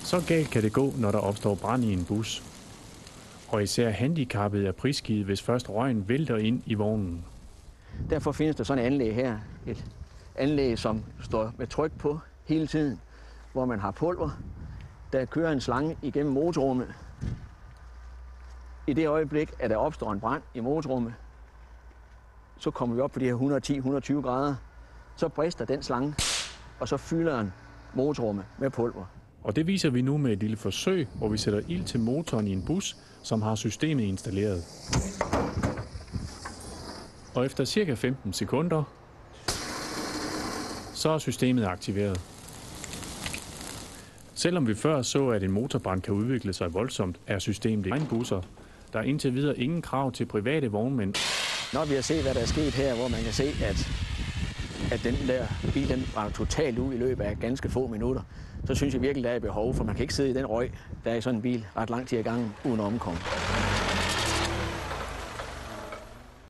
Så galt kan det gå, når der opstår brand i en bus. Og især handicappede er prisgivet, hvis først røgen vælter ind i vognen. Derfor findes der sådan et anlæg her. Et anlæg, som står med tryk på hele tiden, hvor man har pulver. Der kører en slange igennem motorrummet. I det øjeblik, at der opstår en brand i motorrummet, så kommer vi op på de her 110-120 grader. Så brister den slange, og så fylder den motorrummet med pulver. Og det viser vi nu med et lille forsøg, hvor vi sætter ild til motoren i en bus, som har systemet installeret. Og efter cirka 15 sekunder, så er systemet aktiveret. Selvom vi før så, at en motorbrand kan udvikle sig voldsomt, er systemet i busser. Der er indtil videre ingen krav til private vognmænd. Når vi har set, hvad der er sket her, hvor man kan se, at den der bil den brænder totalt ud i løbet af ganske få minutter, så synes jeg virkelig, der er behov, for man kan ikke sidde i den røg, der er i sådan en bil ret lang tid ad gangen uden at omkomme.